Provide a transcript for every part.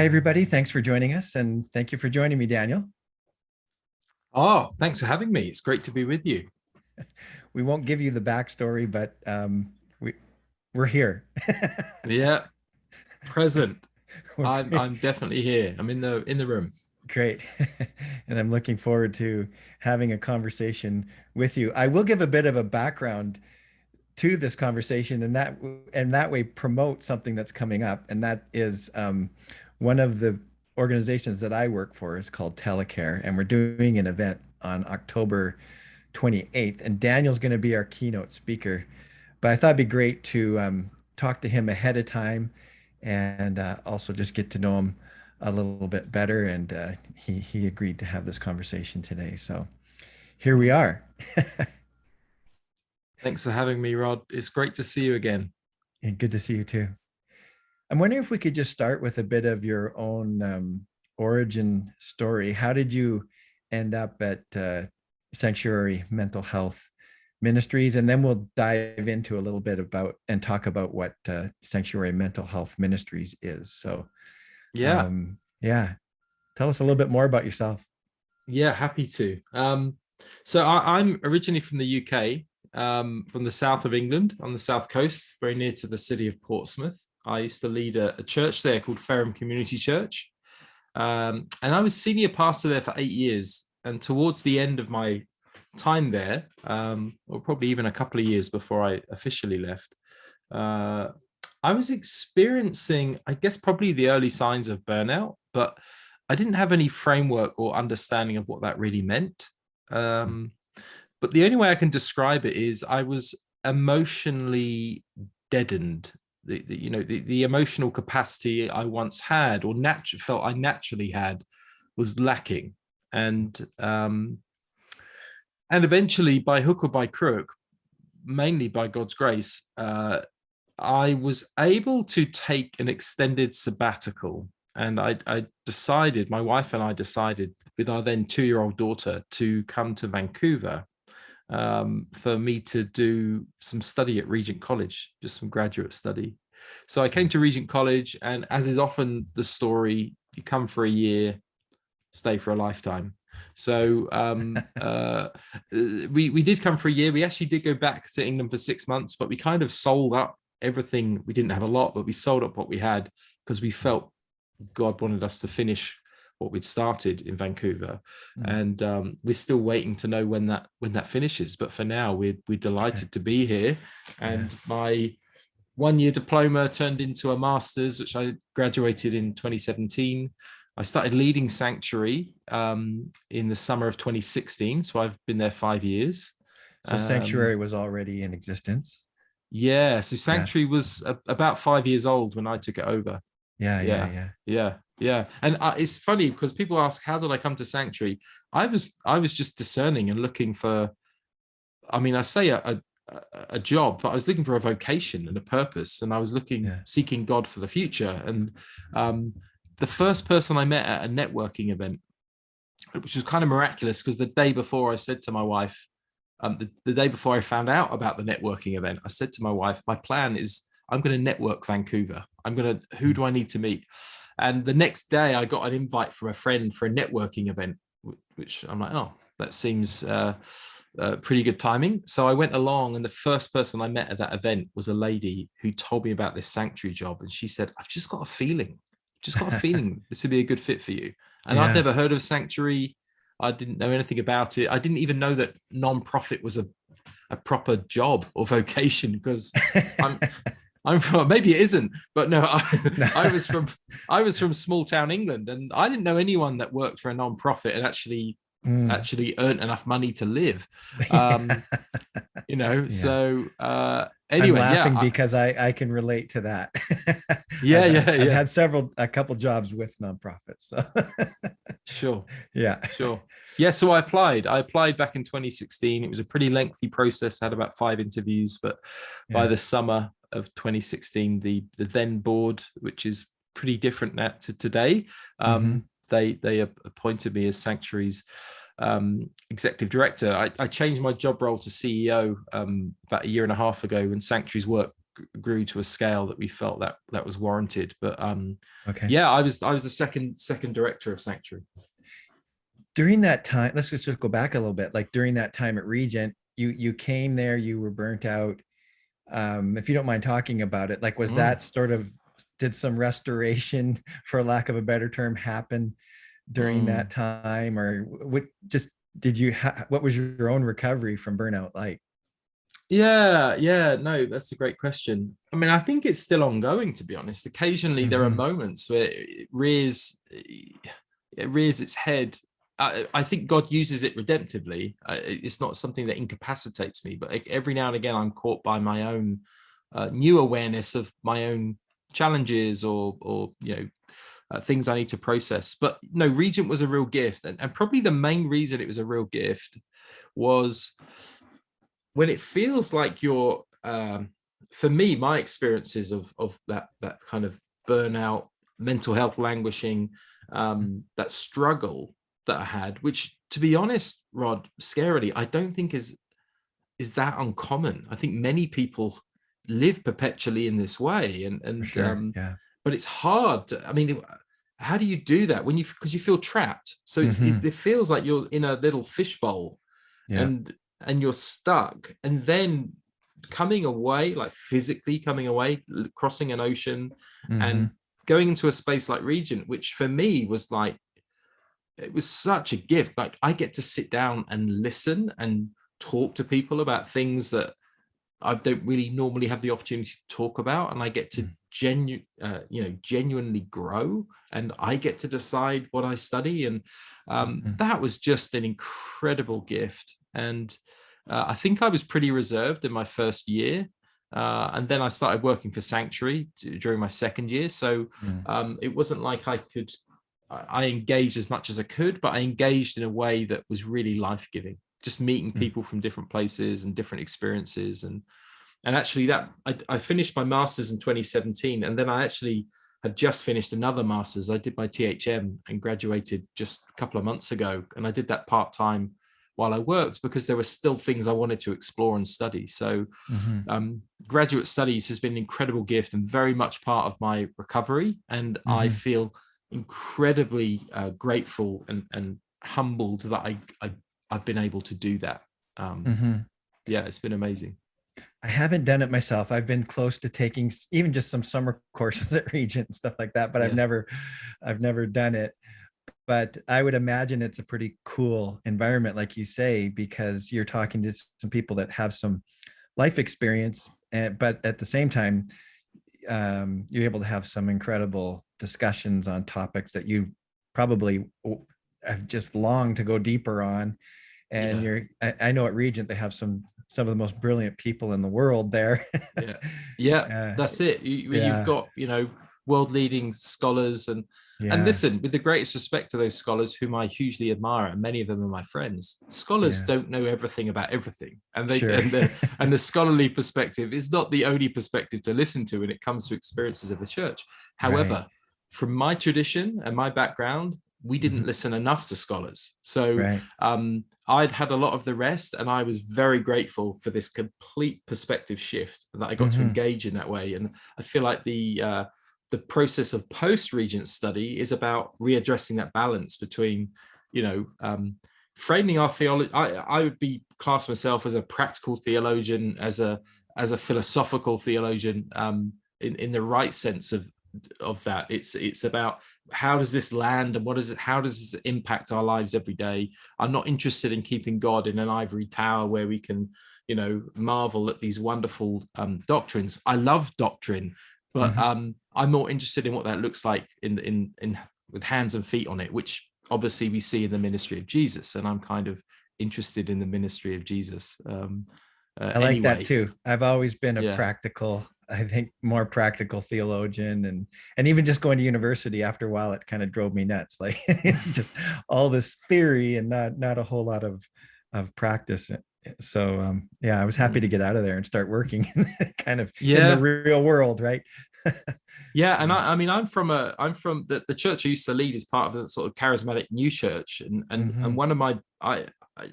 Hi, everybody. Thanks for joining us. And thank you for joining me, Daniel. Oh, thanks for having me. It's great to be with you. We won't give you the backstory, but we're here. Yeah, present. We're I'm definitely here. I'm in the room. great. And I'm looking forward to having a conversation with you. I will give a bit of a background to this conversation and that way promote something that's coming up. And that is one of the organizations that I work for is called Telecare. And we're doing an event on October 28th. And Daniel's going to be our keynote speaker. But I thought it'd be great to talk to him ahead of time and also just get to know him a little bit better. And he agreed to have this conversation today. So here we are. Thanks for having me, Rod. It's great to see you again. And good to see you too. I'm wondering if we could just start with a bit of your own origin story. How did you end up at Sanctuary Mental Health Ministries? And then we'll dive into a little bit about and talk about what Sanctuary Mental Health Ministries is. So, Yeah, yeah, tell us a little bit more about yourself. yeah, happy to. So I'm originally from the UK, from the south of England on the south coast, very near to the city of Portsmouth. I used to lead a church there called Ferrum Community Church. And I was senior pastor there for 8 years. And towards the end of my time there, or probably even a couple of years before I officially left, I was experiencing, I guess, probably the early signs of burnout, but I didn't have any framework or understanding of what that really meant. But the only way I can describe it is I was emotionally deadened. The emotional capacity I once had or felt I naturally had was lacking. And eventually, by hook or by crook, mainly by God's grace, I was able to take an extended sabbatical. And I decided, my wife and I decided, with our then 2-year-old daughter, to come to Vancouver for me to do some study at Regent College, just some graduate study. So I came to Regent College, and as is often the story, you come for a year, stay for a lifetime. So we did come for a year. We actually did go back to England for 6 months, but we kind of sold up everything. We didn't have a lot, but we sold up what we had because we felt God wanted us to finish what we'd started in Vancouver. And we're still waiting to know when that finishes. But for now, we're delighted to be here. And my 1-year diploma turned into a master's, which I graduated in 2017. I started leading Sanctuary in the summer of 2016. So I've been there 5 years. So Sanctuary was already in existence. Yeah. So Sanctuary was about 5 years old when I took it over. Yeah. And it's funny because people ask, how did I come to Sanctuary? I was just discerning and looking for, I mean, I say a job, but I was looking for a vocation and a purpose, and I was seeking God for the future. And the first person I met at a networking event, which was kind of miraculous, because the day before I said to my wife, the day before I found out about the networking event, I said to my wife, my plan is I'm going to network Vancouver. Who do I need to meet? And the next day I got an invite from a friend for a networking event, which I'm like, oh, that seems pretty good timing. So I went along, and the first person I met at that event was a lady who told me about this Sanctuary job. And she said, I've just got a feeling this would be a good fit for you. And I'd never heard of Sanctuary. I didn't know anything about it. I didn't even know that non-profit was a proper job or vocation, because I'm from, maybe it isn't, but no, I was from small town England, and I didn't know anyone that worked for a non-profit and actually earned enough money to live. So anyway, I'm laughing because I can relate to that. I've had a couple jobs with nonprofits. So. Sure. Yeah. Sure. Yeah. So I applied back in 2016. It was a pretty lengthy process. I had about 5 interviews, but by the summer of 2016, the then board, which is pretty different now to today, they appointed me as Sanctuary's executive director. I changed my job role to CEO about 1.5 years ago when Sanctuary's work grew to a scale that we felt that was warranted. But Okay. yeah, I was the second director of Sanctuary. During that time, let's just go back a little bit. Like during that time at Regent, you came there, you were burnt out. If you don't mind talking about it, like was that sort of, did some restoration, for lack of a better term, happen during that time, or what? Just did you? What was your own recovery from burnout like? Yeah, no, that's a great question. I mean, I think it's still ongoing, to be honest. Occasionally there are Mm-hmm. moments where it rears its head. I think God uses it redemptively. It's not something that incapacitates me, but every now and again I'm caught by my own new awareness of my own challenges, or things I need to process. But no, Regent was a real gift, and probably the main reason it was a real gift was when it feels like you're, for me, my experiences of that kind of burnout, mental health languishing, that struggle that I had, which, to be honest, Rod, scarily, I don't think is that uncommon. I think many people live perpetually in this way, For sure. Yeah. but it's hard to, I mean, how do you do that when because you feel trapped? So Mm-hmm. it feels like you're in a little fishbowl, Yeah. and you're stuck, and then coming away, like physically coming away, crossing an ocean Mm-hmm. and going into a space like Regent, which for me was like, it was such a gift. Like, I get to sit down and listen and talk to people about things that I don't really normally have the opportunity to talk about, and I get to genuinely grow, and I get to decide what I study, and Mm-hmm. that was just an incredible gift. And I think I was pretty reserved in my first year, and then I started working for Sanctuary during my second year. So it wasn't like I engaged as much as I could, but I engaged in a way that was really life-giving. Just meeting people from different places and different experiences, and actually that I finished my master's in 2017, and then I actually have just finished another master's. I did my THM and graduated just a couple of months ago, and I did that part-time while I worked because there were still things I wanted to explore and study. So Mm-hmm. graduate studies has been an incredible gift and very much part of my recovery, and I Mm-hmm. feel incredibly grateful and humbled that I've been able to do that. Mm-hmm. Yeah, it's been amazing. I haven't done it myself. I've been close to taking even just some summer courses at Regent and stuff like that, but Yeah. I've never done it. But I would imagine it's a pretty cool environment, like you say, because you're talking to some people that have some life experience, but at the same time, you're able to have some incredible discussions on topics that you probably have just longed to go deeper on. And Yeah. I know at Regent they have some of the most brilliant people in the world there. Yeah, uh, that's it. You've yeah, got, world leading scholars, and yeah, listen, with the greatest respect to those scholars whom I hugely admire, and many of them are my friends. Scholars yeah, don't know everything about everything, and sure. the scholarly perspective is not the only perspective to listen to when it comes to experiences of the church. Right. However, from my tradition and my background, we didn't Mhm. listen enough to scholars. So Right. I'd had a lot of the rest, and I was very grateful for this complete perspective shift that I got to Hmm. engage in that way. And I feel like the process of post-Regent study is about readdressing that balance between, framing our theology. I would be class myself as a practical theologian, as a philosophical theologian, in the right sense of that. It's about how does this land, and how does this impact our lives every day. I'm not interested in keeping God in an ivory tower where we can, marvel at these wonderful doctrines. I love doctrine, but Hmm. I'm more interested in what that looks like in with hands and feet on it, which obviously we see in the ministry of Jesus, and I'm kind of interested in the ministry of Jesus. I like that Anyway, too. I've always been a yeah, practical, I think more practical theologian, and even just going to university after a while, it kind of drove me nuts. Like just all this theory and not a whole lot of practice. So yeah, I was happy to Mm. get out of there and start working kind of in the Yeah. real world, right? Yeah, and Yeah. I mean, I'm from the church I used to lead is part of a sort of charismatic new church, and Hmm. one of my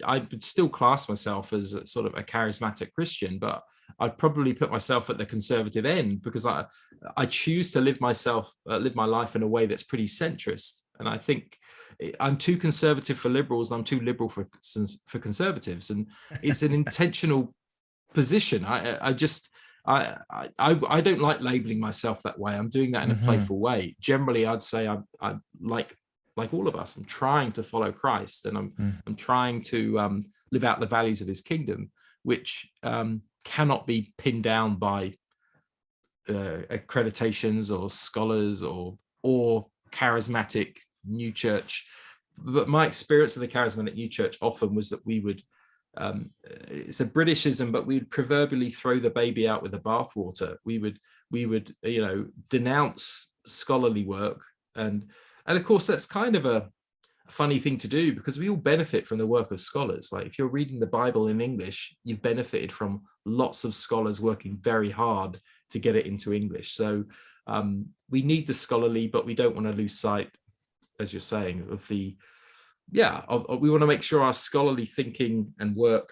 I would still class myself as a sort of a charismatic Christian, but I'd probably put myself at the conservative end, because I choose to live my life in a way that's pretty centrist. And I think I'm too conservative for liberals, and I'm too liberal for conservatives. And it's an intentional position. I don't like labeling myself that way. I'm doing that in a playful way. Generally, I'd say I'm like all of us, I'm trying to follow Christ, and I'm trying to live out the values of his kingdom, which cannot be pinned down by accreditations or scholars or charismatic new church. But my experience of the charismatic new church often was that we would, it's a Britishism, but we'd proverbially throw the baby out with the bathwater. We would denounce scholarly work, and of course that's kind of a funny thing to do, because we all benefit from the work of scholars. Like, if you're reading the Bible in English, you've benefited from lots of scholars working very hard to get it into English. So we need the scholarly, but we don't want to lose sight, as you're saying, of we want to make sure our scholarly thinking and work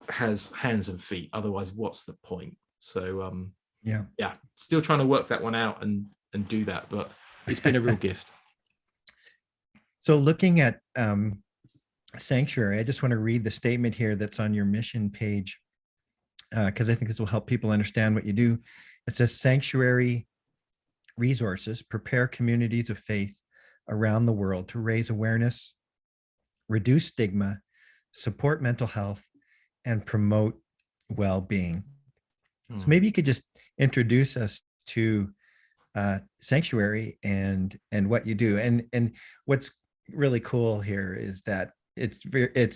has hands and feet. Otherwise, what's the point? So still trying to work that one out and do that, but it's been a real gift. So looking at Sanctuary, I just want to read the statement here that's on your mission page, because I think this will help people understand what you do. It says, Sanctuary resources prepare communities of faith around the world to raise awareness, reduce stigma, support mental health, and promote well-being. So maybe you could just introduce us to Sanctuary and what you do. And what's really cool here is that it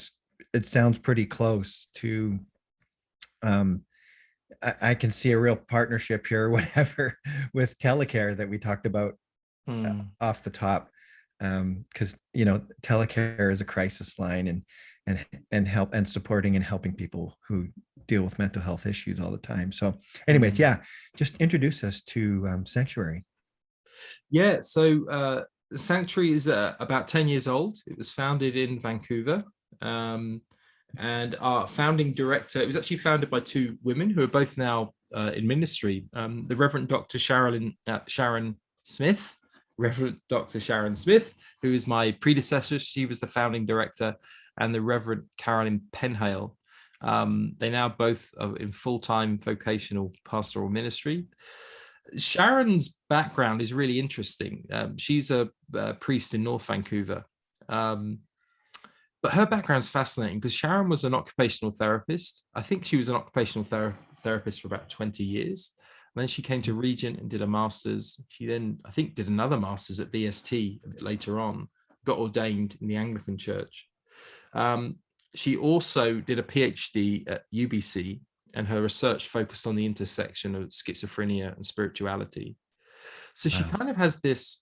sounds pretty close to I can see a real partnership here or whatever with telecare that we talked about off the top, because telecare is a crisis line and help and supporting and helping people who deal with mental health issues all the time. So anyways, just introduce us to Sanctuary. So Sanctuary is about 10 years old. It was founded in Vancouver. And our founding director, it was actually founded by two women who are both now in ministry. The Reverend Dr. Sharon Smith, Reverend Dr. Sharon Smith, who is my predecessor. She was the founding director, and the Reverend Carolyn Penhale. They now both are in full-time vocational pastoral ministry. Sharon's background is really interesting. She's a priest in North Vancouver. But her background is fascinating, because Sharon was an occupational therapist. I think she was an occupational therapist for about 20 years. And then she came to Regent and did a master's. She then, I think, did another master's at VST a bit later on, got ordained in the Anglican Church. She also did a PhD at UBC, and her research focused on the intersection of schizophrenia and spirituality. So she kind of has this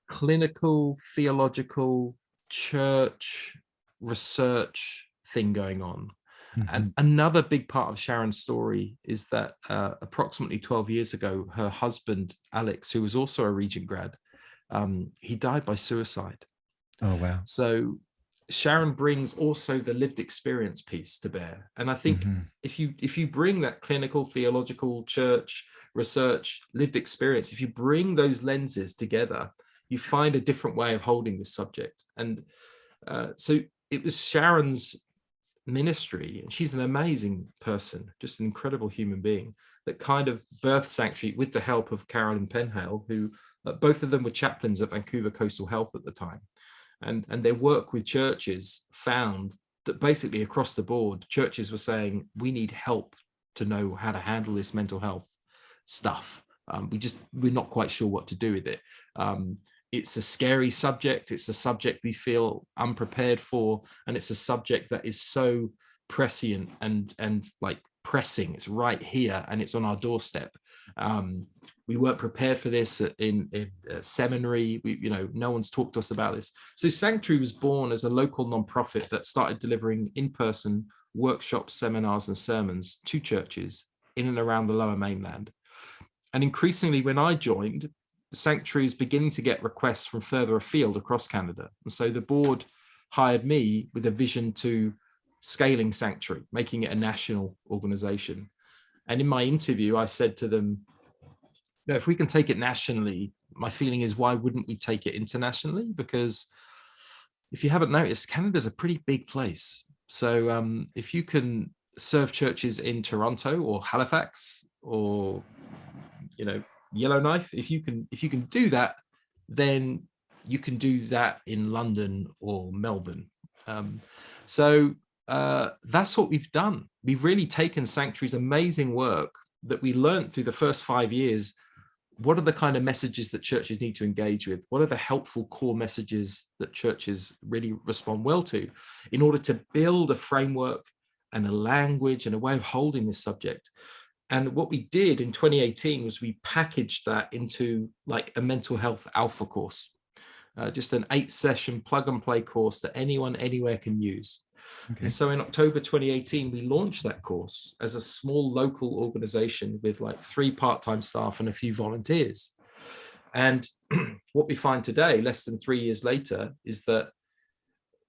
clinical, theological, church research thing going on. And another big part of Sharon's story is that approximately 12 years ago, her husband, Alex, who was also a Regent grad, he died by suicide. Oh, wow. So Sharon brings also the lived experience piece to bear. And I think if you bring that clinical, theological, church, research, lived experience, if you bring those lenses together, you find a different way of holding this subject. And so it was Sharon's ministry, and she's an amazing person, just an incredible human being, that kind of birthed Sanctuary with the help of Carolyn Penhale, who both of them were chaplains at Vancouver Coastal Health at the time. And their work with churches found that basically across the board, churches were saying, we need help to know how to handle this mental health stuff. We're not quite sure what to do with it. It's a scary subject. It's a subject we feel unprepared for. And it's a subject that is so prescient and like pressing. It's right here and it's on our doorstep. We weren't prepared for this in seminary. No one's talked to us about this. So Sanctuary was born as a local nonprofit that started delivering in-person workshops, seminars, and sermons to churches in and around the Lower Mainland. And increasingly, when I joined, Sanctuary is beginning to get requests from further afield across Canada. And so the board hired me with a vision to scaling Sanctuary, making it a national organization. And in my interview, I said to them, no, if we can take it nationally, my feeling is, why wouldn't we take it internationally? Because if you haven't noticed, Canada's a pretty big place. So if you can serve churches in Toronto or Halifax or, Yellowknife, if you can do that, then you can do that in London or Melbourne. So that's what we've done. We've really taken Sanctuary's amazing work that we learned through the first 5 years. What are the kind of messages that churches need to engage with? What are the helpful core messages that churches really respond well to, in order to build a framework and a language and a way of holding this subject? And what we did in 2018 was we packaged that into like a mental health alpha course, just an 8-session plug and play course that anyone anywhere can use. Okay. And so in October 2018, we launched that course as a small local organization with like 3 part-time staff and a few volunteers. And what we find today, less than 3 years later, is that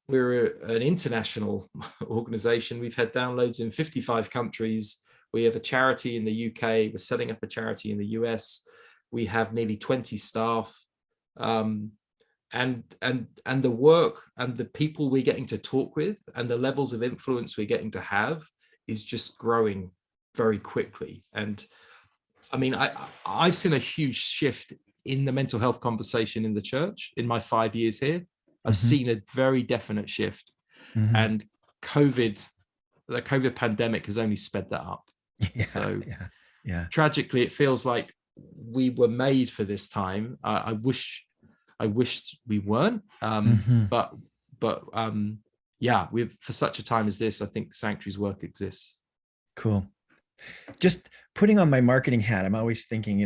we're an international organization. We've had downloads in 55 countries. We have a charity in the UK. We're setting up a charity in the US. We have nearly 20 staff. And the work and the people we're getting to talk with and the levels of influence we're getting to have is just growing very quickly. And I mean, I've seen a huge shift in the mental health conversation in the church in my 5 years here. I've seen a very definite shift. And the COVID pandemic has only sped that up. So tragically, it feels like we were made for this time. I wished we weren't, but for such a time as this, I think Sanctuary's work exists. Cool. Just putting on my marketing hat, I'm always thinking,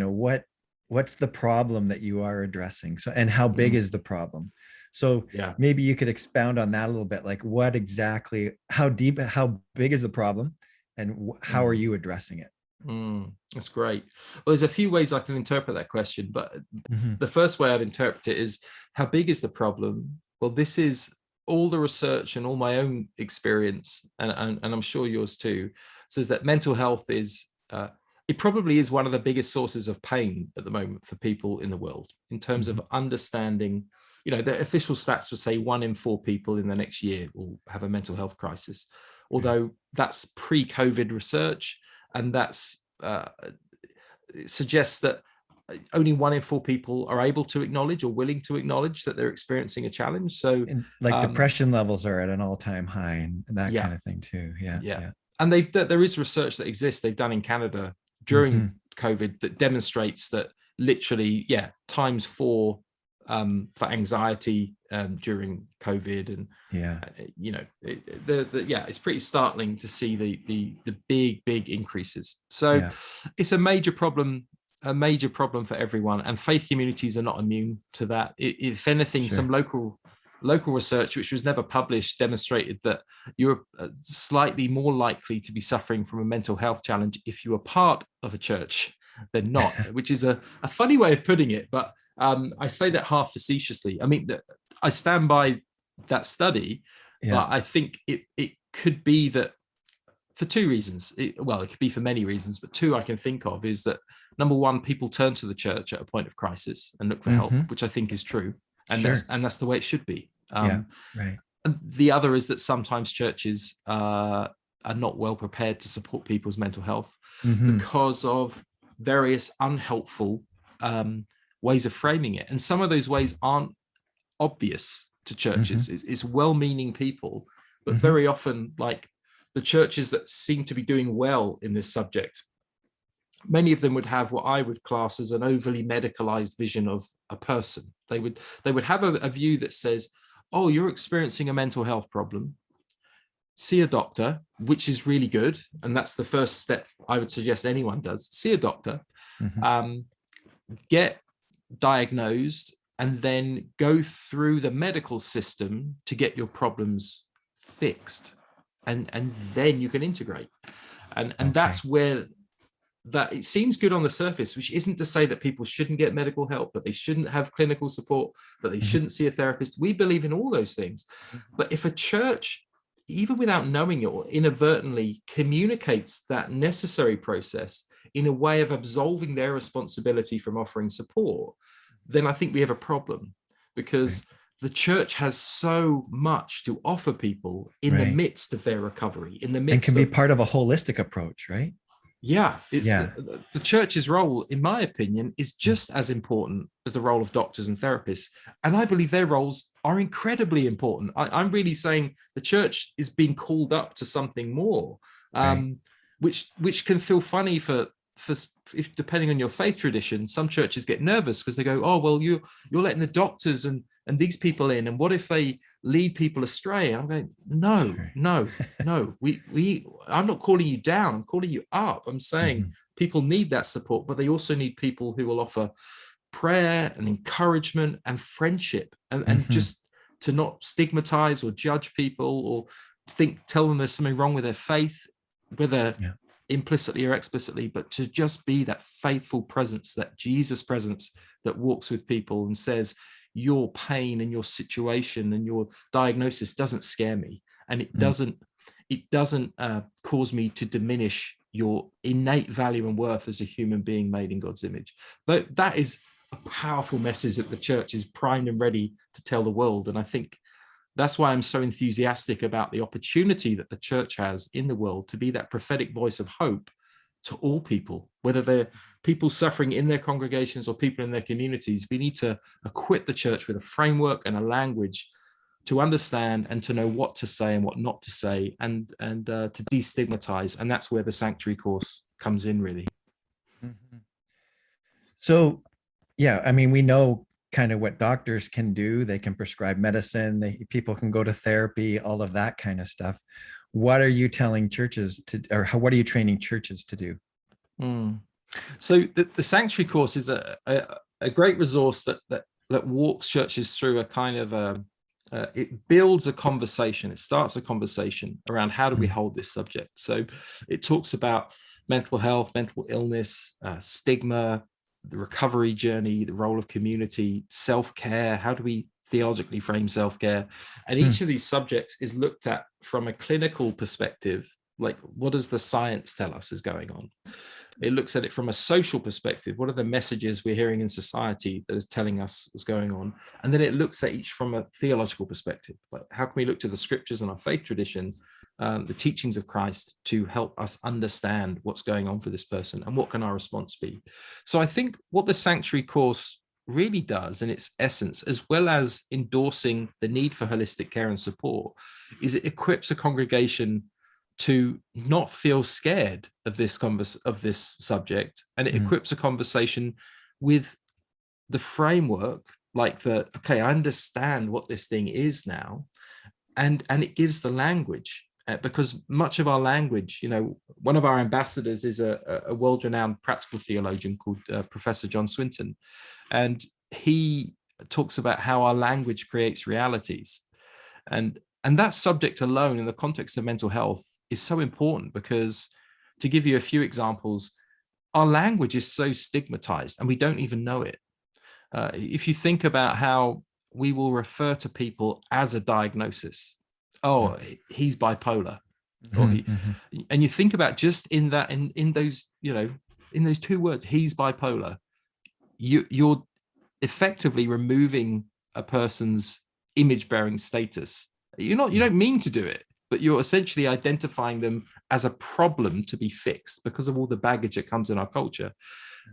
what's the problem that you are addressing? So, and how big is the problem? So maybe you could expound on that a little bit, like what exactly, how big is the problem, and how are you addressing it? That's great. Well, there's a few ways I can interpret that question, but the first way I'd interpret it is, how big is the problem? Well, this is all the research and all my own experience, and I'm sure yours too, says that mental health is, it probably is one of the biggest sources of pain at the moment for people in the world, in terms of understanding. The official stats would say 1 in 4 people in the next year will have a mental health crisis, although that's pre-COVID research. And that's it suggests that only 1 in 4 people are able to acknowledge or willing to acknowledge that they're experiencing a challenge. So, and like depression levels are at an all-time high, and that kind of thing too. Yeah. And there is research that exists. They've done in Canada during COVID that demonstrates that literally, times 4 for anxiety during COVID, and it's pretty startling to see the big increases. So it's a major problem for everyone, and faith communities are not immune to that. If anything, some local research, which was never published, demonstrated that you're slightly more likely to be suffering from a mental health challenge if you are part of a church than not, which is a funny way of putting it, but I say that half facetiously. I mean, I stand by that study, but I think it could be that for 2 reasons. It could be for many reasons, but 2 I can think of is that, number 1, people turn to the church at a point of crisis and look for help, which I think is true, and that's the way it should be. Right. And the other is that sometimes churches are not well prepared to support people's mental health because of various unhelpful ways of framing it. And some of those ways aren't obvious to churches. It's well-meaning people, but very often, like the churches that seem to be doing well in this subject, many of them would have what I would class as an overly medicalized vision of a person. They would have a view that says, oh, you're experiencing a mental health problem, see a doctor, which is really good. And that's the first step I would suggest anyone does. See a doctor, get diagnosed, and then go through the medical system to get your problems fixed, and then you can integrate, and that's where that it seems good on the surface, which isn't to say that people shouldn't get medical help, that they shouldn't have clinical support, that they shouldn't see a therapist. We believe in all those things. But if a church, even without knowing it or inadvertently, communicates that necessary process in a way of absolving their responsibility from offering support, then I think we have a problem, because the church has so much to offer people in the midst of their recovery, in the midst and can be of, part of a holistic approach, right? yeah, it's Yeah. the church's role, in my opinion, is just as important as the role of doctors and therapists. And I believe their roles are incredibly important. I'm really saying the church is being called up to something more, which can feel funny for if, depending on your faith tradition. Some churches get nervous because they go, oh, well, you're letting the doctors and these people in, and what if they lead people astray? And I'm going, no, I'm not calling you down, I'm calling you up. I'm saying people need that support, but they also need people who will offer prayer and encouragement and friendship, and just to not stigmatize or judge people or tell them there's something wrong with their faith, whether implicitly or explicitly, but to just be that faithful presence, that Jesus presence that walks with people and says, your pain and your situation and your diagnosis doesn't scare me, and it doesn't cause me to diminish your innate value and worth as a human being made in God's image. But that is a powerful message that the church is primed and ready to tell the world. And I think that's why I'm so enthusiastic about the opportunity that the church has in the world to be that prophetic voice of hope to all people, whether they're people suffering in their congregations or people in their communities. We need to equip the church with a framework and a language to understand and to know what to say and what not to say, and to destigmatize. And that's where the Sanctuary course comes in, really. So, yeah, I mean, we know kind of what doctors can do. They can prescribe medicine, people can go to therapy, all of that kind of stuff. What are you telling churches to, or what are you training churches to do? So the Sanctuary course is a great resource that walks churches through a kind of it builds a conversation. It starts a conversation around how do we hold this subject. So it talks about mental health, mental illness, stigma, the recovery journey, the role of community, self-care. How do we theologically frame self-care? And each of these subjects is looked at from a clinical perspective, like what does the science tell us is going on? It looks at it from a social perspective. What are the messages we're hearing in society that is telling us what's going on? And then it looks at each from a theological perspective. Like, how can we look to the scriptures and our faith tradition, the teachings of Christ, to help us understand what's going on for this person, and what can our response be? So I think what the Sanctuary course really does in its essence, as well as endorsing the need for holistic care and support, is it equips a congregation to not feel scared of this subject, and it equips a conversation with the framework, like okay, I understand what this thing is now, and it gives the language, because much of our language, one of our ambassadors is a world-renowned practical theologian called Professor John Swinton, and he talks about how our language creates realities, and that subject alone in the context of mental health is so important, because, to give you a few examples, our language is so stigmatized and we don't even know it. If you think about how we will refer to people as a diagnosis, oh, he's bipolar, or and you think about just in those, in those two words, he's bipolar, you're effectively removing a person's image-bearing status. You don't mean to do it, but you're essentially identifying them as a problem to be fixed because of all the baggage that comes in our culture.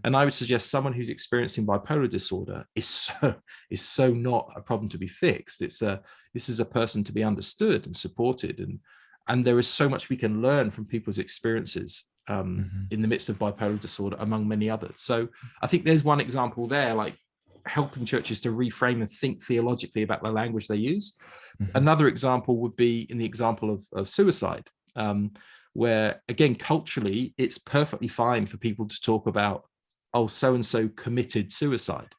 And I would suggest someone who's experiencing bipolar disorder is so not a problem to be fixed. This is a person to be understood and supported, and there is so much we can learn from people's experiences in the midst of bipolar disorder, among many others. So I think there's one example there, like helping churches to reframe and think theologically about the language they use. Another example would be in the example of suicide, where, again, culturally, it's perfectly fine for people to talk about, oh, so-and-so committed suicide.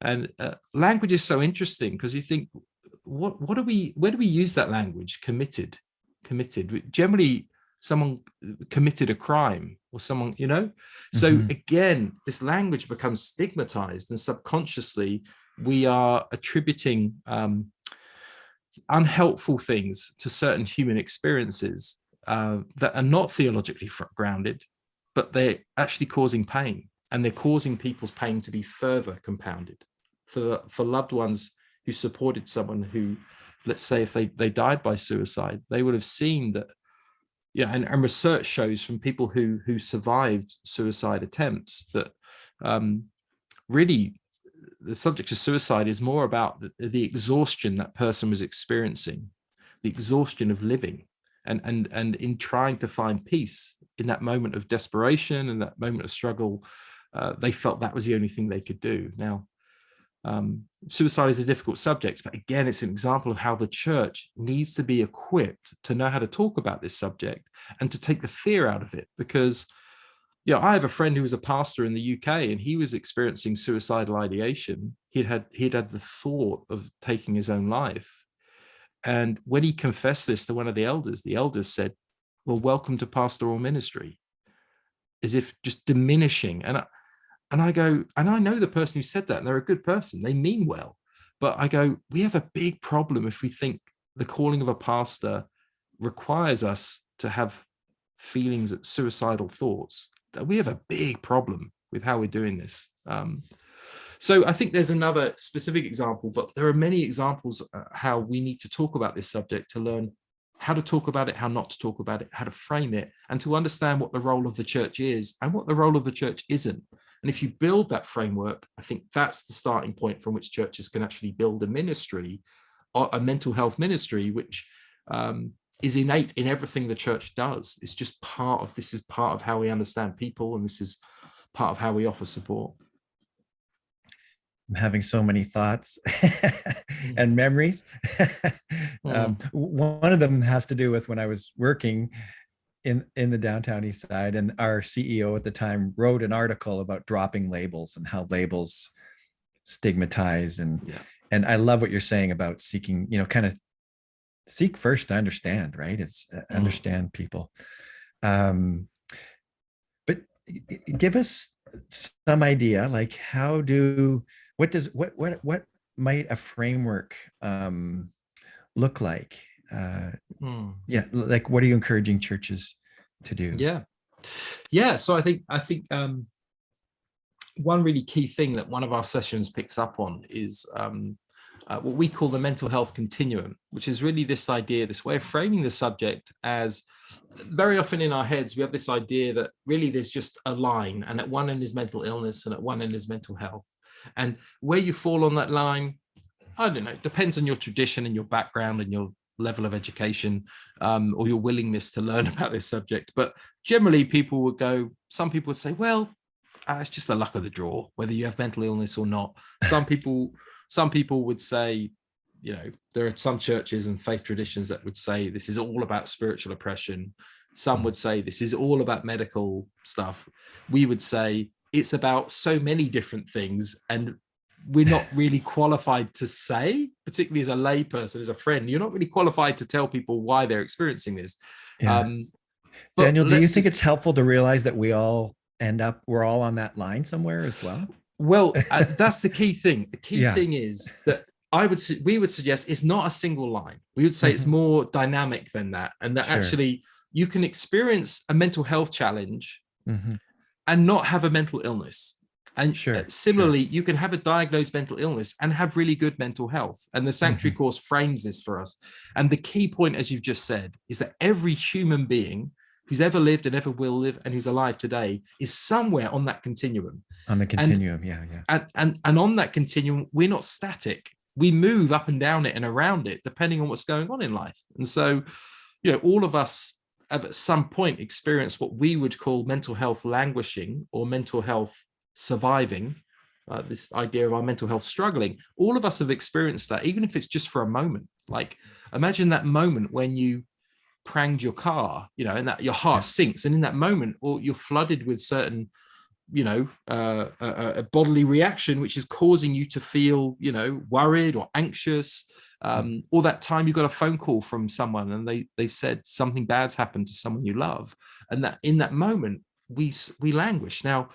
And language is so interesting, because you think, where do we use that language? Committed. Generally, someone committed a crime. or someone, you know. So Mm-hmm. again, this language becomes stigmatized, and subconsciously we are attributing unhelpful things to certain human experiences that are not theologically grounded, but they're actually causing pain, and they're causing people's pain to be further compounded for loved ones who supported someone who, let's say, if they died by suicide, they would have seen that. Yeah, and research shows from people who survived suicide attempts that really the subject of suicide is more about the exhaustion that person was experiencing, the exhaustion of living, and in trying to find peace in that moment of desperation and that moment of struggle, they felt that was the only thing they could do. Now, suicide is a difficult subject, but again, it's an example of how the church needs to be equipped to know how to talk about this subject and to take the fear out of it. Because, you know, I have a friend who was a pastor in the UK, and he was experiencing suicidal ideation. He'd had the thought of taking his own life, and when he confessed this to one of the elders said, "Well, welcome to pastoral ministry," as if just diminishing. And I go, and I know the person who said that, and they're a good person. They mean well. But I go, we have a big problem if we think the calling of a pastor requires us to have feelings of suicidal thoughts. We have a big problem with how we're doing this. So I think there's another specific example, but there are many examples how we need to talk about this subject to learn how to talk about it, how not to talk about it, how to frame it, and to understand what the role of the church is and what the role of the church isn't. And if you build that framework, I think that's the starting point from which churches can actually build a ministry, or a mental health ministry, which is innate in everything the church does. It's just this is part of how we understand people, and this is part of how we offer support. I'm having so many thoughts and memories. One of them has to do with when I was working in the downtown east side, and our CEO at the time wrote an article about dropping labels and how labels stigmatize. And I love what you're saying about seeking, kind of seek first to understand, right? It's understand people. But give us some idea, like what might a framework look like? Yeah, like what are you encouraging churches to do? Yeah. So I think one really key thing that one of our sessions picks up on is what we call the mental health continuum, which is really this idea, this way of framing the subject as, very often in our heads, we have this idea that really there's just a line, and at one end is mental illness and at one end is mental health. And where you fall on that line, I don't know, depends on your tradition and your background and your level of education, or your willingness to learn about this subject. But generally some people would say, well, it's just the luck of the draw, whether you have mental illness or not. Some people would say, there are some churches and faith traditions that would say this is all about spiritual oppression. Some would say this is all about medical stuff. We would say it's about so many different things, and we're not really qualified to say, particularly as a layperson, as a friend, you're not really qualified to tell people why they're experiencing this. Yeah. Daniel, do you think it's helpful to realize that we're all on that line somewhere as well? Well, that's the key thing. The key thing is that we would suggest it's not a single line. We would say it's more dynamic than that, and that actually you can experience a mental health challenge and not have a mental illness. And similarly, you can have a diagnosed mental illness and have really good mental health. And the Sanctuary course frames this for us. And the key point, as you've just said, is that every human being who's ever lived and ever will live and who's alive today is somewhere on that continuum. On the continuum, And on that continuum, we're not static. We move up and down it and around it, depending on what's going on in life. And so, all of us have at some point experienced what we would call mental health languishing or mental health surviving, this idea of our mental health struggling. All of us have experienced that, even if it's just for a moment. Like, imagine that moment when you pranged your car, and that your heart sinks, and in that moment, or you're flooded with certain, a bodily reaction which is causing you to feel, worried or anxious. Or that time you got a phone call from someone and they've said something bad's happened to someone you love, and that in that moment we languish. Now,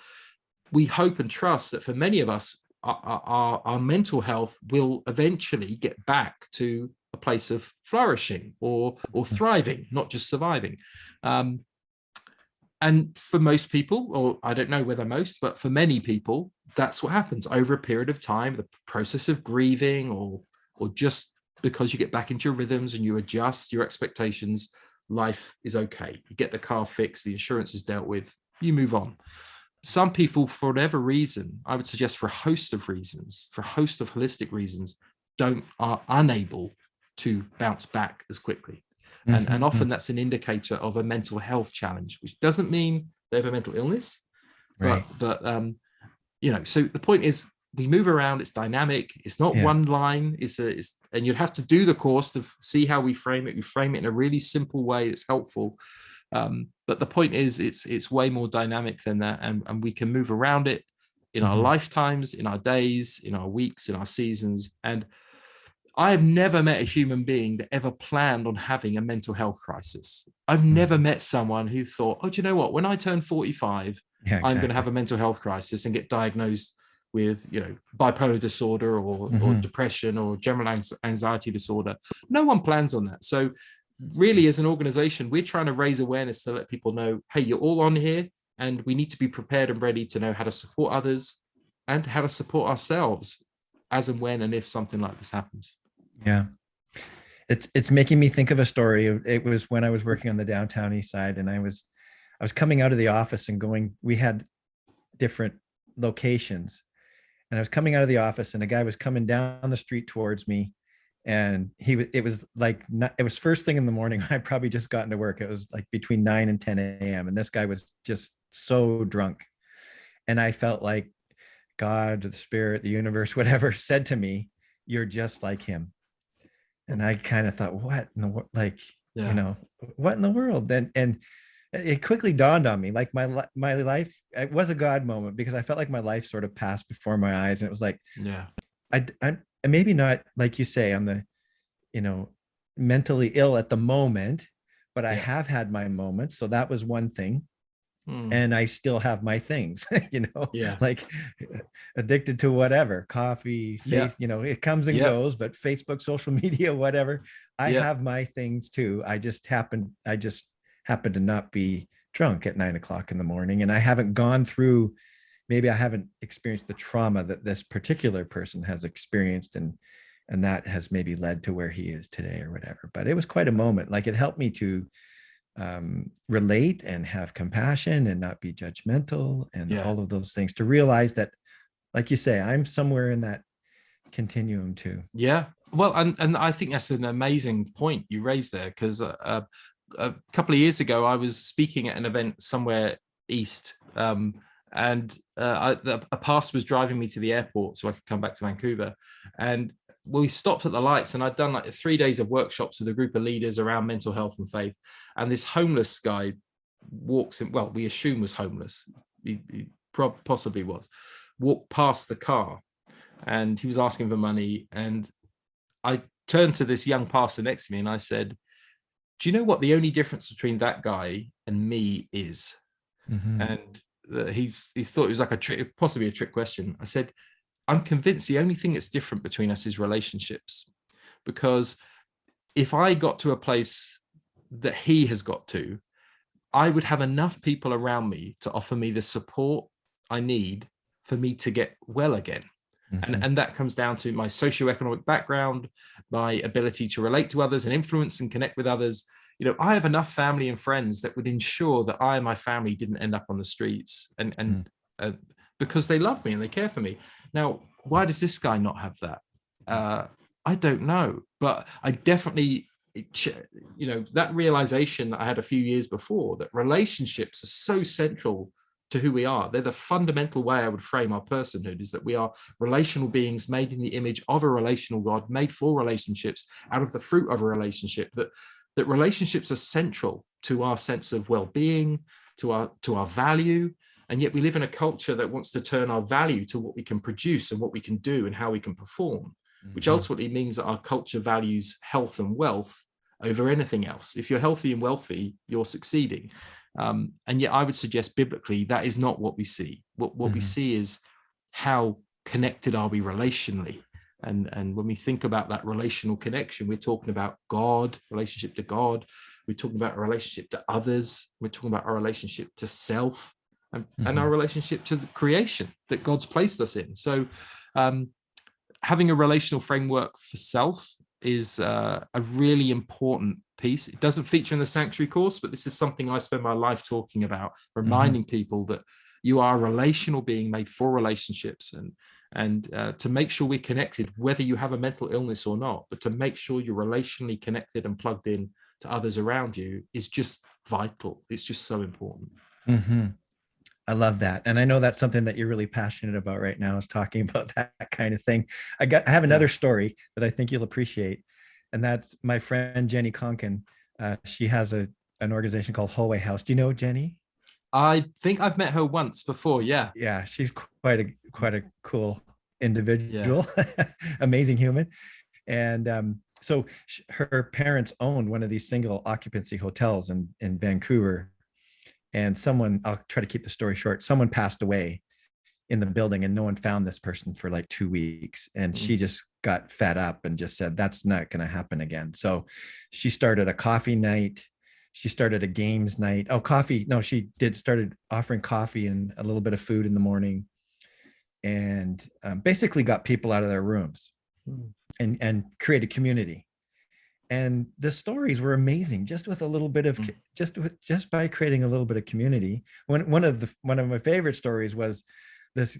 we hope and trust that for many of us, our mental health will eventually get back to a place of flourishing or thriving, not just surviving. And for most people, or I don't know whether most, but for many people, that's what happens over a period of time. The process of grieving, or just because you get back into your rhythms and you adjust your expectations, life is okay. You get the car fixed, the insurance is dealt with, you move on. Some people, for whatever reason, I would suggest for a host of reasons, for a host of holistic reasons, are unable to bounce back as quickly. And often that's an indicator of a mental health challenge, which doesn't mean they have a mental illness, Right. but so the point is, we move around, it's dynamic, it's not one line, and you'd have to do the course to see how we frame it. We frame it in a really simple way that's helpful. But the point is, it's way more dynamic than that, and we can move around it in our lifetimes, in our days, in our weeks, in our seasons. And I have never met a human being that ever planned on having a mental health crisis. I've never met someone who thought, oh, do you know what? When I turn 45, I'm going to have a mental health crisis and get diagnosed with, bipolar disorder or depression or general anxiety disorder. No one plans on that. So really, as an organization, we're trying to raise awareness to let people know, hey, you're all on here, and we need to be prepared and ready to know how to support others and how to support ourselves as and when and if something like this happens. Yeah. It's making me think of a story. It was when I was working on the downtown east side, and I was coming out of the office and we had different locations, and I was coming out of the office, and a guy was coming down the street towards me, and it was first thing in the morning. I'd probably just gotten to work. It was like between 9 and 10 a.m. And this guy was just so drunk. And I felt like God, the spirit, the universe, whatever, said to me, you're just like him. And I kind of thought, what in the world? What in the world? And it quickly dawned on me, like my life, it was a God moment, because I felt like my life sort of passed before my eyes. And it was like, I maybe not, like you say, on the, mentally ill at the moment, but I have had my moments. So that was one thing. And I still have my things, like addicted to whatever, coffee, faith, it comes and goes, but Facebook, social media, whatever. I have my things too. I just happen to not be drunk at 9 o'clock in the morning. And I haven't gone through, maybe I haven't experienced the trauma that this particular person has experienced. And that has maybe led to where he is today or whatever. But it was quite a moment. Like, it helped me to relate and have compassion and not be judgmental and all of those things, to realize that, like you say, I'm somewhere in that continuum too. Yeah. Well, and I think that's an amazing point you raised there, because a couple of years ago, I was speaking at an event somewhere east, and a pastor was driving me to the airport so I could come back to Vancouver. And we stopped at the lights, and I'd done like 3 days of workshops with a group of leaders around mental health and faith. And this homeless guy walks in, well, we assume was homeless. He possibly was, walked past the car, and he was asking for money. And I turned to this young pastor next to me and I said, do you know what the only difference between that guy and me is? And he thought it was like possibly a trick question. I said, I'm convinced the only thing that's different between us is relationships. Because if I got to a place that he has got to, I would have enough people around me to offer me the support I need for me to get well again. And that comes down to my socioeconomic background, my ability to relate to others and influence and connect with others. I have enough family and friends that would ensure that I and my family didn't end up on the streets, and because they love me and they care for me. Now, why does this guy not have that? I don't know, but I definitely, that realization that I had a few years before, that relationships are so central to who we are. They're the fundamental way I would frame our personhood, is that we are relational beings made in the image of a relational God, made for relationships, out of the fruit of a relationship, that relationships are central to our sense of well-being, to our value. And yet we live in a culture that wants to turn our value to what we can produce and what we can do and how we can perform, which ultimately means that our culture values health and wealth over anything else. If you're healthy and wealthy, you're succeeding. And yet I would suggest biblically that is not what we see. What we see is how connected are we relationally. And when we think about that relational connection, we're talking about God, relationship to God. We're talking about a relationship to others. We're talking about our relationship to self and our relationship to the creation that God's placed us in. So having a relational framework for self is a really important piece. It doesn't feature in the sanctuary course, but this is something I spend my life talking about, reminding people that you are a relational being made for relationships, and to make sure we're connected, whether you have a mental illness or not, but to make sure you're relationally connected and plugged in to others around you is just vital. It's just so important. I love that. And I know that's something that you're really passionate about right now, is talking about that kind of thing. I have another story that I think you'll appreciate. And that's my friend, Jenny Conkin. She has an organization called Hallway House. Do you know Jenny? I think I've met her once before. Yeah. Yeah. She's quite a cool individual, amazing human. And so her parents owned one of these single occupancy hotels in Vancouver. And I'll try to keep the story short, someone passed away in the building and no one found this person for like 2 weeks. And she just got fed up and just said, that's not going to happen again. So she started a coffee night. She started a games night. Oh, coffee. No, started offering coffee and a little bit of food in the morning, and basically got people out of their rooms and created community. And the stories were amazing, just with a little bit of just by creating a little bit of community. One of my favorite stories was this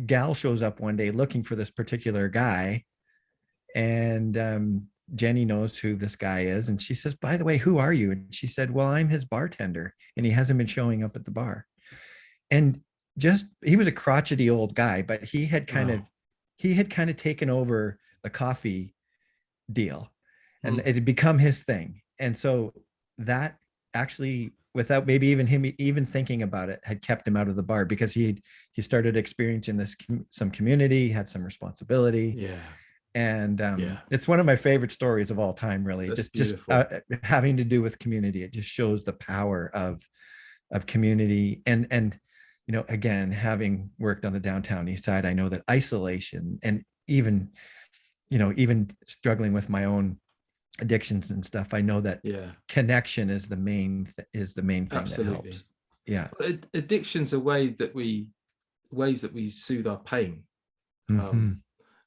gal shows up one day looking for this particular guy, and Jenny knows who this guy is, and she says, by the way, who are you? And she said, well, I'm his bartender, and he hasn't been showing up at the bar. And he was a crotchety old guy, but he had kind of taken over the coffee deal, and it had become his thing. And so that actually, without maybe even him even thinking about it, had kept him out of the bar, because he started experiencing some community, had some responsibility. And it's one of my favorite stories of all time, really. That's just having to do with community. It just shows the power of community. And again, having worked on the downtown east side, I know that isolation, and even struggling with my own addictions and stuff, I know that connection is the main thing. Absolutely. That helps. Yeah. Addictions are ways that we soothe our pain.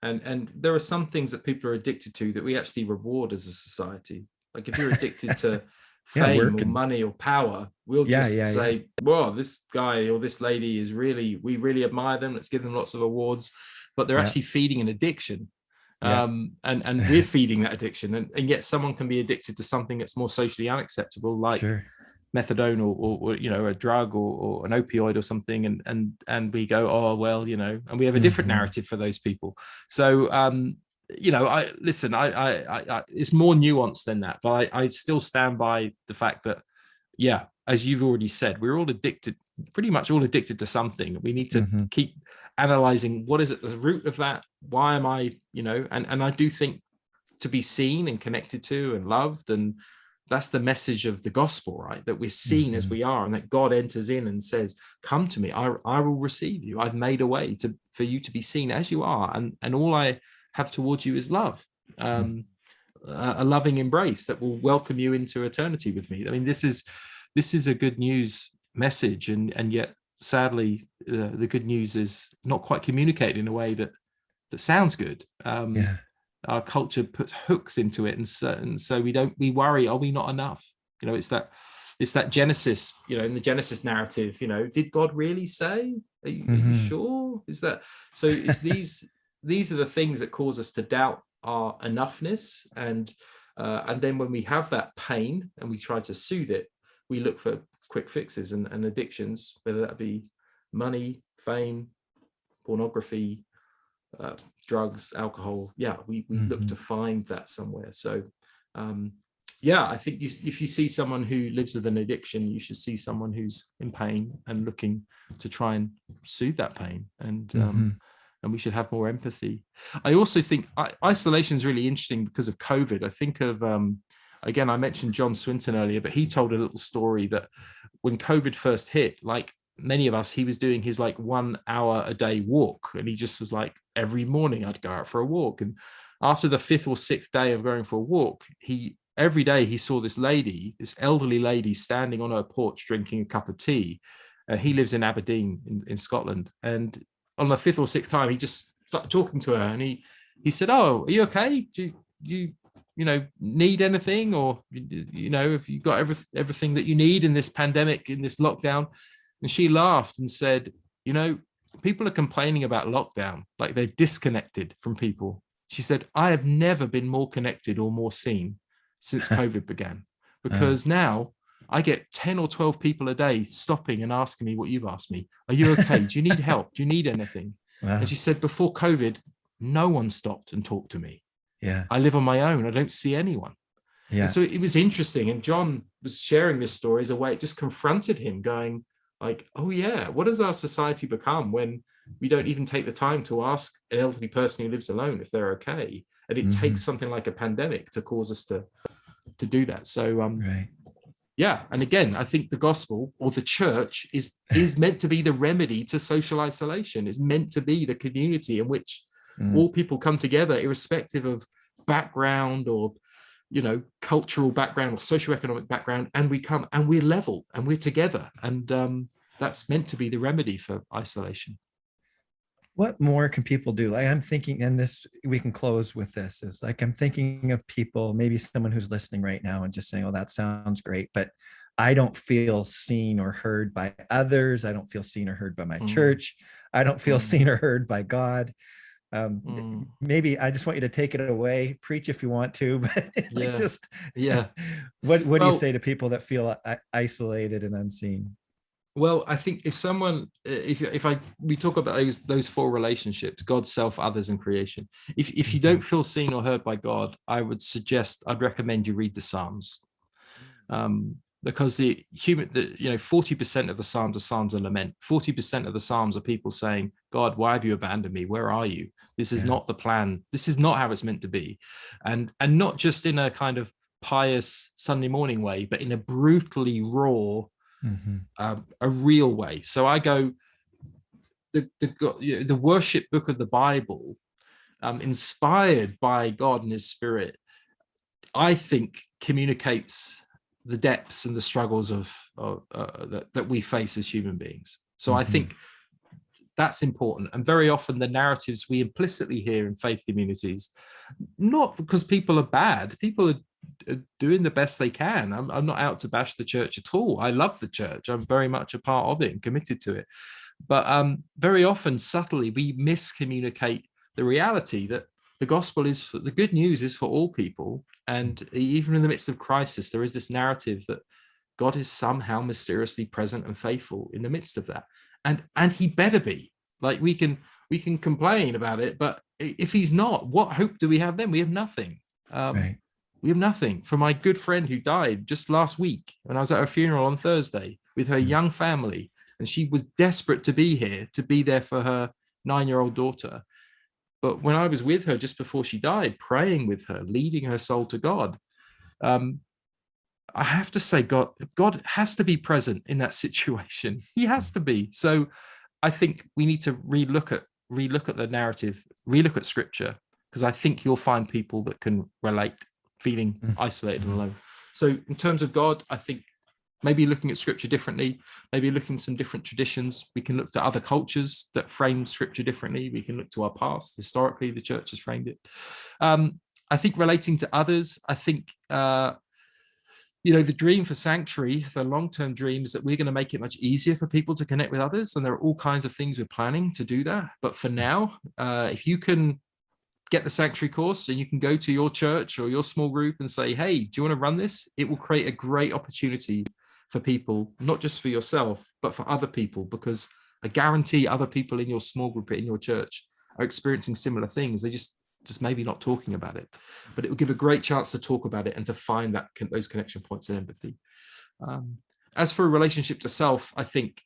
And there are some things that people are addicted to that we actually reward as a society. Like if you're addicted to fame or money or power, we'll just say, well, this guy or this lady we really admire them. Let's give them lots of awards. But they're actually feeding an addiction. And we're feeding that addiction, and yet someone can be addicted to something that's more socially unacceptable, like methadone or a drug or an opioid or something, and we go, oh well, and we have a different narrative for those people. So I it's more nuanced than that, but I still stand by the fact that as you've already said, we're all addicted, pretty much all addicted to something. We need to keep analyzing what is at the root of that. Why am I, and I do think to be seen and connected to and loved, and that's the message of the gospel, right? That we're seen as we are, and that God enters in and says, come to me, I will receive you. I've made a way for you to be seen as you are. And all I have towards you is love, a loving embrace that will welcome you into eternity with me. I mean, this is a good news message, and yet sadly the good news is not quite communicated in a way that sounds good. Our culture puts hooks into it, and so we worry, are we not enough? It's that Genesis, in the Genesis narrative, did God really say? Are you sure? Is that so? It's these are the things that cause us to doubt our enoughness, and then when we have that pain and we try to soothe it, we look for quick fixes and addictions, whether that be money, fame, pornography, drugs, alcohol. We look to find that somewhere. So I think if you see someone who lives with an addiction, you should see someone who's in pain and looking to try and soothe that pain, and we should have more empathy. I also think isolation is really interesting because of COVID. I think of again, I mentioned John Swinton earlier, but he told a little story that when COVID first hit, like many of us, he was doing his like 1 hour a day walk. And he just was like, every morning I'd go out for a walk. And after the 5th or 6th day of going for a walk, every day he saw this lady, this elderly lady, standing on her porch drinking a cup of tea. And he lives in Aberdeen in Scotland. And on the 5th or 6th time, he just started talking to her, and he said, "Oh, are you okay? Do you need anything, or have you got everything that you need in this pandemic, in this lockdown?" And she laughed and said, "People are complaining about lockdown, like they're disconnected from people." She said, "I have never been more connected or more seen since COVID began, because now I get 10 or 12 people a day stopping and asking me what you've asked me. Are you okay? Do you need help? Do you need anything?" Wow. And she said, before COVID, no one stopped and talked to me. Yeah. I live on my own. I don't see anyone. Yeah. And so it was interesting. And John was sharing this story as a way, it just confronted him, going like, oh yeah, what has our society become when we don't even take the time to ask an elderly person who lives alone if they're okay? And it takes something like a pandemic to cause us to do that. So right. yeah, and again, I think the gospel or the church is meant to be the remedy to social isolation. It's meant to be the community in which all people come together, irrespective of background or cultural background or socioeconomic background, and we come and we're level and we're together, and that's meant to be the remedy for isolation. What more can people do? Like, I'm thinking, and this, we can close with this, is like, I'm thinking of people, maybe someone who's listening right now and just saying, oh, that sounds great, but I don't feel seen or heard by others. I don't feel seen or heard by my church. I don't feel seen or heard by God. Maybe I just want you to take it away, preach if you want to, but what do you say to people that feel isolated and unseen? Well, I think if someone, we talk about those 4 relationships: God, self, others, and creation. If you don't feel seen or heard by God, I'd recommend you read the Psalms, because 40% of the Psalms are Psalms of lament. 40% of the Psalms are people saying, "God, why have you abandoned me? Where are you? This is not the plan. This is not how it's meant to be," and not just in a kind of pious Sunday morning way, but in a brutally raw. A real way. So I go, the worship book of the Bible, inspired by God and His Spirit, I think communicates the depths and the struggles that we face as human beings. So I think that's important. And very often the narratives we implicitly hear in faith communities, not because people are bad, people are doing the best they can. I'm not out to bash the church at all. I love the church. I'm very much a part of it and committed to it. But very often, subtly, we miscommunicate the reality that the gospel is the good news is for all people. And even in the midst of crisis, there is this narrative that God is somehow mysteriously present and faithful in the midst of that. And He better be. Like, we can complain about it, but if He's not, what hope do we have then? We have nothing. Right. We have nothing. For my good friend who died just last week, when I was at her funeral on Thursday with her young family, and she was desperate to be here, to be there for her 9-year-old daughter. But when I was with her just before she died, praying with her, leading her soul to God, I have to say, God has to be present in that situation. He has to be. So I think we need to relook at the narrative, relook at Scripture, because I think you'll find people that can relate, feeling isolated and alone. So in terms of God, I think maybe looking at Scripture differently, maybe looking at some different traditions. We can look to other cultures that frame Scripture differently. We can look to our past. Historically, the church has framed it. I think relating to others, I think, the dream for Sanctuary, the long-term dream, is that we're going to make it much easier for people to connect with others. And there are all kinds of things we're planning to do that. But for now, if you can get the Sanctuary course and you can go to your church or your small group and say, hey, do you want to run this? It will create a great opportunity for people, not just for yourself, but for other people, because I guarantee other people in your small group, in your church, are experiencing similar things. They just maybe not talking about it, but it will give a great chance to talk about it and to find those connection points and empathy. As for a relationship to self, I think,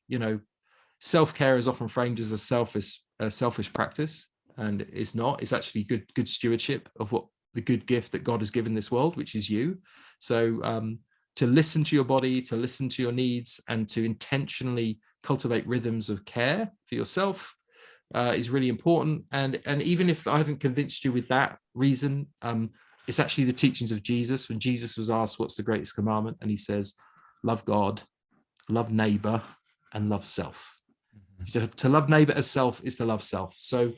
self-care is often framed as a selfish practice, and it's not. It's actually good stewardship of what the good gift that God has given this world, which is you. So to listen to your body, to listen to your needs, and to intentionally cultivate rhythms of care for yourself is really important. And even if I haven't convinced you with that reason, it's actually the teachings of Jesus. When Jesus was asked, what's the greatest commandment? And he says, love God, love neighbor, and love self. To love neighbor as self is to love self. So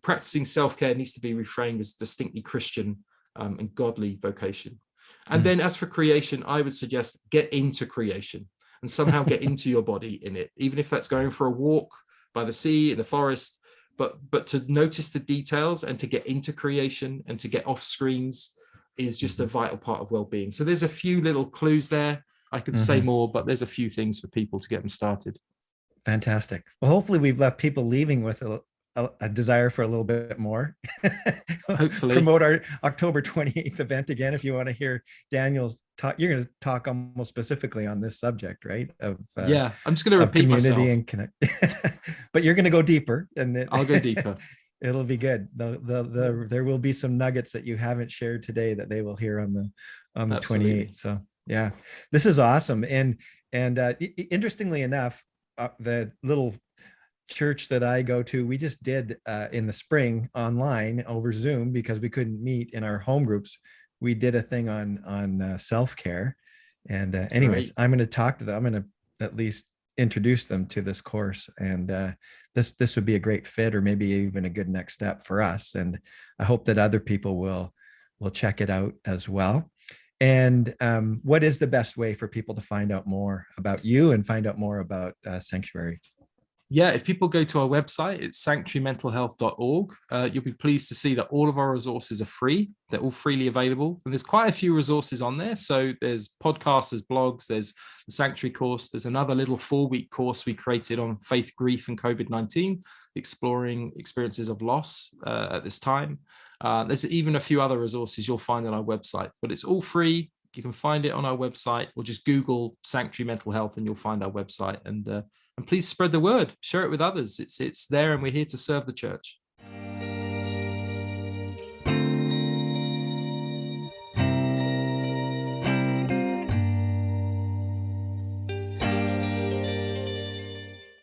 practicing self-care needs to be reframed as distinctly Christian and godly vocation. And then as for creation, I would suggest get into creation and somehow get into your body in it, even if that's going for a walk by the sea, in the forest, but to notice the details and to get into creation and to get off screens is just a vital part of well-being. So there's a few little clues there. I could say more, but there's a few things for people to get them started. Fantastic. Well, hopefully we've left people leaving with a desire for a little bit more. Hopefully. Promote our October 28th event again. If you want to hear Daniel's talk, you're going to talk almost specifically on this subject, right? Yeah, I'm just going to repeat myself. And connect. But you're going to go deeper, and I'll go deeper. It'll be good. There will be some nuggets that you haven't shared today that they will hear on the Absolutely. 28th. So yeah, this is awesome. And interestingly enough, the little church that I go to, we just did in the spring online over Zoom because we couldn't meet in our home groups. We did a thing on self-care. And anyways, I'm going to talk to them. I'm going to at least introduce them to this course. And this would be a great fit, or maybe even a good next step for us. And I hope that other people will check it out as well. And what is the best way for people to find out more about you and find out more about Sanctuary? Yeah, if people go to our website, it's sanctuarymentalhealth.org. You'll be pleased to see that all of our resources are free. They're all freely available. And there's quite a few resources on there. So there's podcasts, there's blogs, there's the Sanctuary course. There's another little 4-week course we created on faith, grief, and COVID-19, exploring experiences of loss at this time. There's even a few other resources you'll find on our website, but it's all free. You can find it on our website, or just Google Sanctuary Mental Health and you'll find our website. And please spread the word, share it with others. It's there, and we're here to serve the church.